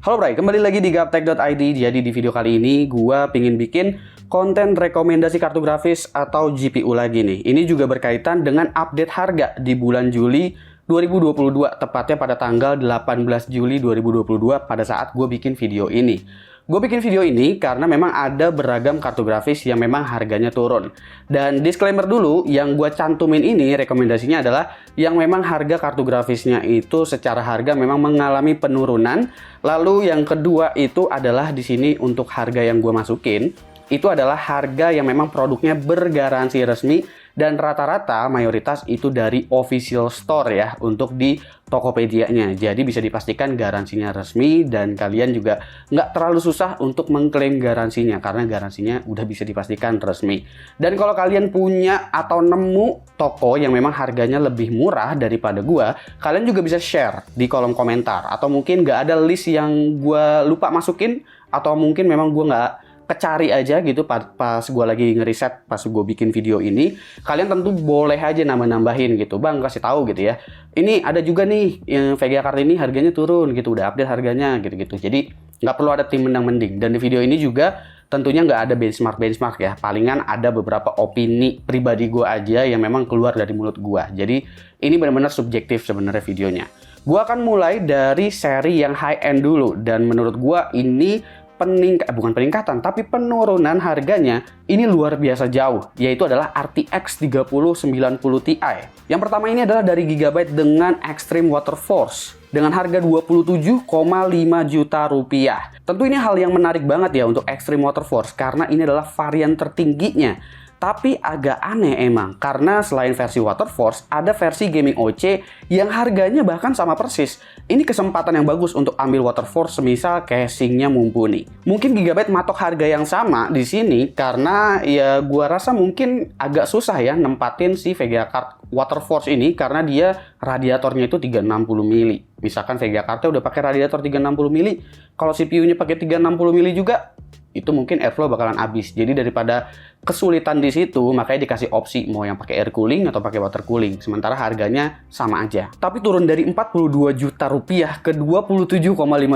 Halo Bray, kembali lagi di gaptek.id. Jadi di video kali ini gua pingin bikin konten rekomendasi kartu grafis atau GPU lagi nih. Ini juga berkaitan dengan update harga di bulan Juli 2022, tepatnya pada tanggal 18 Juli 2022 pada saat gue bikin video ini. Gue bikin video ini karena memang ada beragam kartu grafis yang memang harganya turun. Dan disclaimer dulu, yang gue cantumin ini rekomendasinya adalah yang memang harga kartu grafisnya itu secara harga memang mengalami penurunan. Lalu yang kedua itu adalah di sini untuk harga yang gue masukin, itu adalah harga yang memang produknya bergaransi resmi dan rata-rata mayoritas itu dari official store ya untuk di Tokopedia-nya. Jadi bisa dipastikan garansinya resmi dan kalian juga nggak terlalu susah untuk mengklaim garansinya karena garansinya udah bisa dipastikan resmi. Dan kalau kalian punya atau nemu toko yang memang harganya lebih murah daripada gua, kalian juga bisa share di kolom komentar. Atau mungkin nggak ada list yang gua lupa masukin, atau mungkin memang gua nggak kecari aja gitu pas gue lagi ngeriset, pas gue bikin video ini. Kalian tentu boleh aja nambah-nambahin gitu, bang kasih tahu gitu ya, ini ada juga nih yang VGA card ini harganya turun gitu, udah update harganya gitu-gitu. Jadi nggak perlu ada tim mendang-mending. Dan di video ini juga tentunya nggak ada benchmark ya, palingan ada beberapa opini pribadi gue aja yang memang keluar dari mulut gue. Jadi ini benar-benar subjektif sebenarnya videonya. Gue akan mulai dari seri yang high end dulu, dan menurut gue ini bukan peningkatan, tapi penurunan harganya ini luar biasa jauh, yaitu adalah RTX 3090 Ti. Yang pertama ini adalah dari Gigabyte dengan Extreme Water Force dengan harga 27,5 juta rupiah. Tentu ini hal yang menarik banget ya untuk Extreme Water Force karena ini adalah varian tertingginya. Tapi agak aneh emang, karena selain versi Water Force, ada versi Gaming OC yang harganya bahkan sama persis. Ini kesempatan yang bagus untuk ambil Water Force semisal casingnya mumpuni. Mungkin Gigabyte matok harga yang sama di sini karena ya gua rasa mungkin agak susah ya nempatin si VGA card Water Force ini karena dia radiatornya itu 360 mili. Misalkan VGA cardnya udah pakai radiator 360 mili, kalau CPU-nya pakai 360 mili juga, itu mungkin airflow bakalan habis. Jadi daripada kesulitan di situ, makanya dikasih opsi mau yang pakai air cooling atau pakai water cooling. Sementara harganya sama aja. Tapi turun dari 42 juta rupiah ke 27,5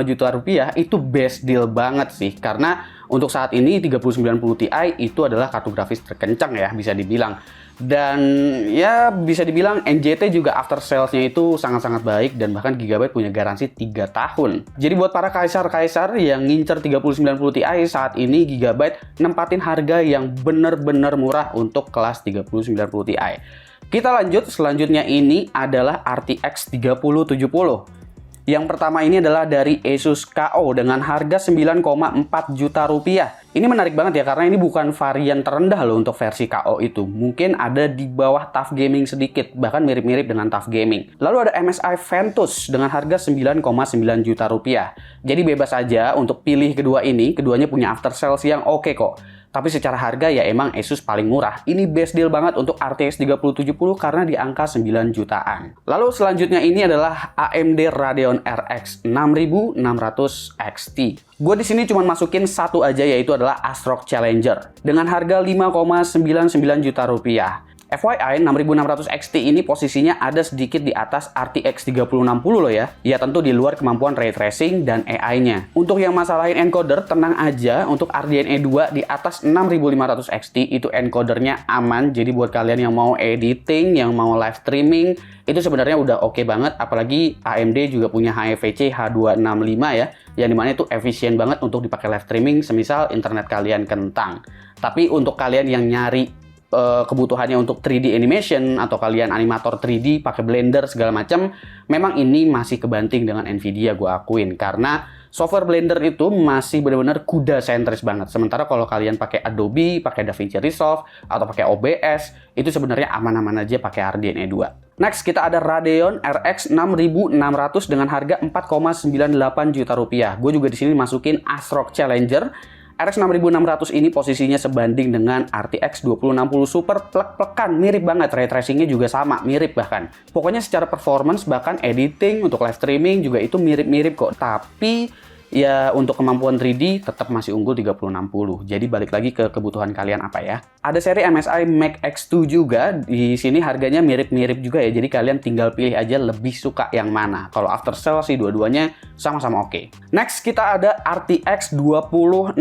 juta rupiah itu best deal banget sih. Karena untuk saat ini 3090 Ti itu adalah kartu grafis terkencang ya, bisa dibilang. Dan ya bisa dibilang NJT juga after sales-nya itu sangat-sangat baik, dan bahkan Gigabyte punya garansi 3 tahun. Jadi buat para kaisar-kaisar yang ngincer 3090 Ti saat ini, Gigabyte nempatin harga yang bener-bener murah untuk kelas 3090 Ti. Kita lanjut, selanjutnya ini adalah RTX 3070. Yang pertama ini adalah dari Asus KO dengan harga 9,4 juta rupiah. Ini menarik banget ya karena ini bukan varian terendah loh untuk versi KO itu. Mungkin ada di bawah TUF Gaming sedikit, bahkan mirip-mirip dengan TUF Gaming. Lalu ada MSI Ventus dengan harga 9,9 juta rupiah. Jadi bebas aja untuk pilih kedua ini, keduanya punya after sales yang oke kok. Tapi secara harga ya emang Asus paling murah. Ini best deal banget untuk RTX 3070 karena di angka 9 jutaan. Lalu selanjutnya ini adalah AMD Radeon RX 6600 XT. Gue di sini cuma masukin satu aja, yaitu adalah ASRock Challenger dengan harga 5,99 juta rupiah. FYI, 6600 XT ini posisinya ada sedikit di atas RTX 3060 loh ya. Ya tentu di luar kemampuan ray tracing dan AI-nya. Untuk yang masalahin encoder, tenang aja, untuk RDNA 2 di atas 6500 XT itu encodernya aman. Jadi buat kalian yang mau editing, yang mau live streaming, itu sebenarnya udah oke banget. Apalagi AMD juga punya HEVC H265 ya, yang dimana itu efisien banget untuk dipakai live streaming semisal internet kalian kentang. Tapi untuk kalian yang nyari kebutuhannya untuk 3D animation atau kalian animator 3D pakai Blender segala macam, memang ini masih kebanting dengan Nvidia, gue akuin, karena software Blender itu masih benar-benar kuda sentris banget. Sementara kalau kalian pakai Adobe, pakai DaVinci Resolve atau pakai OBS, itu sebenarnya aman-aman aja pakai RDNA 2. Next kita ada Radeon RX 6600 dengan harga 4,98 juta rupiah. Gue juga di sini masukin ASRock Challenger. RX 6600 ini posisinya sebanding dengan RTX 2060 Super, plek-plekan, mirip banget, ray tracingnya juga sama, mirip bahkan. Pokoknya secara performance, bahkan editing, untuk live streaming juga itu mirip-mirip kok. Tapi ya untuk kemampuan 3D tetap masih unggul 3060. Jadi balik lagi ke kebutuhan kalian apa ya. Ada seri MSI Mac X2 juga, di sini harganya mirip-mirip juga ya, jadi kalian tinggal pilih aja lebih suka yang mana. Kalau after sale sih dua-duanya sama-sama oke. Next kita ada RTX 2060.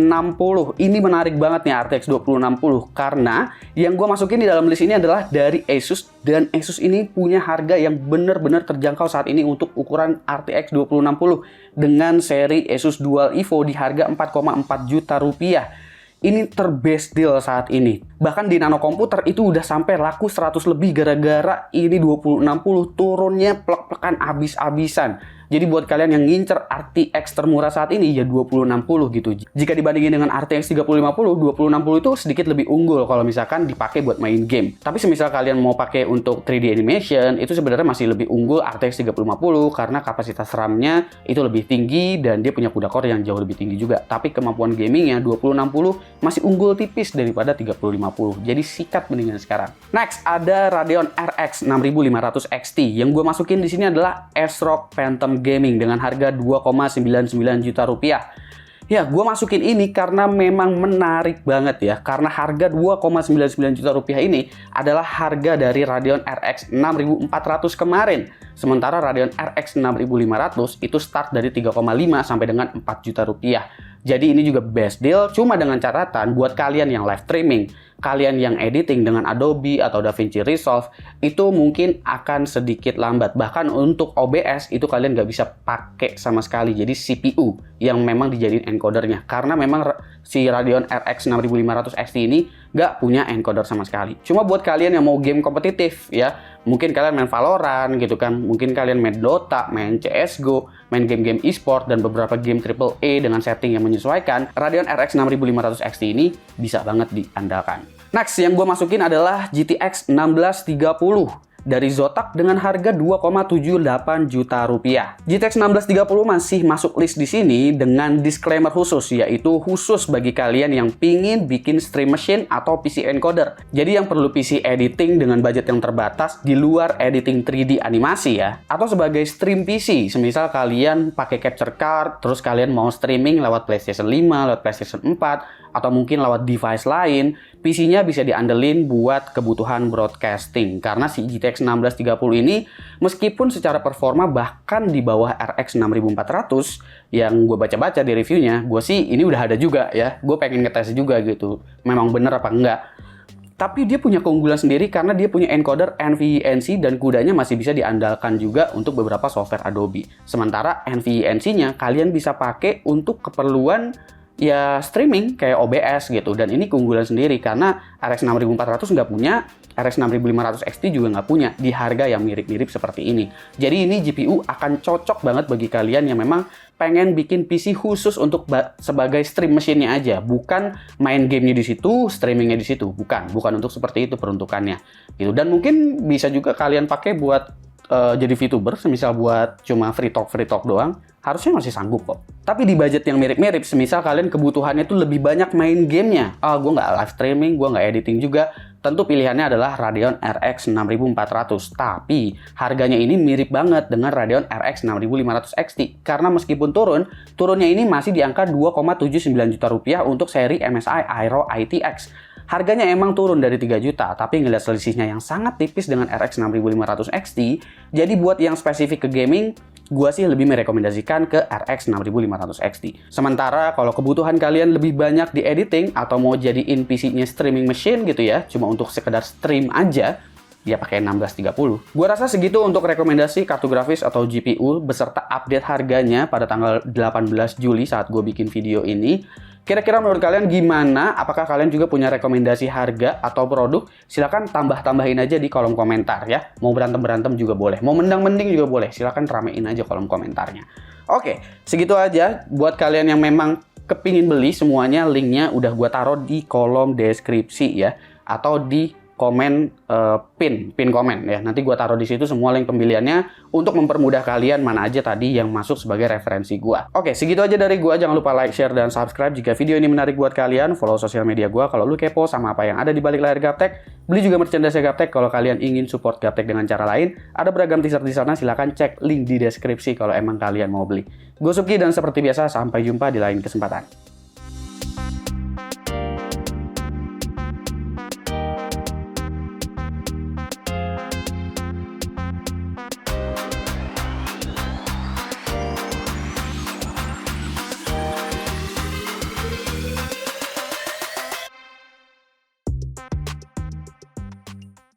Ini menarik banget nih RTX 2060 karena yang gue masukin di dalam list ini adalah dari Asus, dan Asus ini punya harga yang benar-benar terjangkau saat ini untuk ukuran RTX 2060 dengan seri Asus Dual Evo di harga 4,4 juta rupiah. Ini terbest deal saat ini. Bahkan di Nano Komputer itu udah sampai laku 100 lebih gara-gara ini 2060 turunnya plek-plekan abis-abisan. Jadi buat kalian yang ngincer RTX termurah saat ini ya 2060 gitu. Jika dibandingin dengan RTX 3050, 2060 itu sedikit lebih unggul kalau misalkan dipakai buat main game. Tapi semisal kalian mau pakai untuk 3D animation, itu sebenarnya masih lebih unggul RTX 3050 karena kapasitas RAM-nya itu lebih tinggi dan dia punya CUDA core yang jauh lebih tinggi juga. Tapi kemampuan gamingnya 2060 masih unggul tipis daripada 3050. Jadi sikat mendingan sekarang. Next ada Radeon RX 6500 XT. Yang gue masukin di sini adalah ASRock Phantom Gaming dengan harga 2,99 juta rupiah. Ya, gue masukin ini karena memang menarik banget ya. Karena harga 2,99 juta rupiah ini adalah harga dari Radeon RX 6400 kemarin. Sementara Radeon RX 6500 itu start dari 3,5 sampai dengan 4 juta rupiah. Jadi ini juga best deal, cuma dengan catatan buat kalian yang live streaming, kalian yang editing dengan Adobe atau DaVinci Resolve, itu mungkin akan sedikit lambat. Bahkan untuk OBS itu kalian nggak bisa pakai sama sekali. Jadi CPU yang memang dijadiin encodernya. Karena memang si Radeon RX 6500 XT ini nggak punya encoder sama sekali. Cuma buat kalian yang mau game kompetitif ya, mungkin kalian main Valorant gitu kan, mungkin kalian main Dota, main CSGO, main game-game e-sport dan beberapa game AAA dengan setting yang menyesuaikan, Radeon RX 6500 XT ini bisa banget diandalkan. Next yang gue masukin adalah GTX 1630 dari Zotac dengan harga 2,78 juta rupiah. GTX 1630 masih masuk list di sini dengan disclaimer khusus, yaitu khusus bagi kalian yang pingin bikin stream machine atau PC encoder. Jadi yang perlu PC editing dengan budget yang terbatas di luar editing 3D animasi ya, atau sebagai stream PC, semisal kalian pakai capture card, terus kalian mau streaming lewat PlayStation 5, lewat PlayStation 4, atau mungkin lewat device lain, PC-nya bisa diandelin buat kebutuhan broadcasting. Karena si GTX 1630 ini, meskipun secara performa bahkan di bawah RX 6400, yang gue baca-baca di reviewnya, gue sih ini udah ada juga ya. Gue pengen ngetes juga gitu, memang bener apa enggak. Tapi dia punya keunggulan sendiri karena dia punya encoder NVENC dan kudanya masih bisa diandalkan juga untuk beberapa software Adobe. Sementara NVENC-nya kalian bisa pakai untuk keperluan ya streaming kayak OBS gitu, dan ini keunggulan sendiri karena RX 6400 nggak punya, RX 6500 XT juga nggak punya di harga yang mirip-mirip seperti ini. Jadi ini GPU akan cocok banget bagi kalian yang memang pengen bikin PC khusus untuk sebagai stream machine-nya aja, bukan main gamenya di situ, streamingnya di situ, bukan untuk seperti itu peruntukannya gitu. Dan mungkin bisa juga kalian pakai buat jadi VTuber, semisal buat cuma free talk doang, harusnya masih sanggup kok. Tapi di budget yang mirip-mirip, semisal kalian kebutuhannya itu lebih banyak main gamenya, gue nggak live streaming, gue nggak editing juga, tentu pilihannya adalah Radeon RX 6400. Tapi harganya ini mirip banget dengan Radeon RX 6500 XT, karena meskipun turunnya ini masih di angka 2,79 juta rupiah untuk seri MSI Aero ITX. Harganya emang turun dari 3 juta, tapi ngeliat selisihnya yang sangat tipis dengan RX 6500 XT, jadi buat yang spesifik ke gaming, gua sih lebih merekomendasikan ke RX 6500 XT. Sementara kalau kebutuhan kalian lebih banyak di editing atau mau jadiin PC-nya streaming machine gitu ya, cuma untuk sekedar stream aja, ya pakai 1630. Gua rasa segitu untuk rekomendasi kartu grafis atau GPU beserta update harganya pada tanggal 18 Juli saat gue bikin video ini. Kira-kira menurut kalian gimana? Apakah kalian juga punya rekomendasi harga atau produk? Silahkan tambah-tambahin aja di kolom komentar ya. Mau berantem-berantem juga boleh. Mau mendang-mending juga boleh. Silahkan ramein aja kolom komentarnya. Oke, segitu aja. Buat kalian yang memang kepingin beli semuanya, linknya udah gua taruh di kolom deskripsi ya. Atau di komen pin komen ya. Nanti gua taruh di situ semua link pembeliannya untuk mempermudah kalian mana aja tadi yang masuk sebagai referensi gua. Oke, segitu aja dari gua. Jangan lupa like, share dan subscribe jika video ini menarik buat kalian. Follow sosial media gua kalau lu kepo sama apa yang ada di balik layar Gaptek. Beli juga merchandise Gaptek kalau kalian ingin support Gaptek dengan cara lain. Ada beragam teaser di sana, silahkan cek link di deskripsi kalau emang kalian mau beli. Gue Subki dan seperti biasa sampai jumpa di lain kesempatan.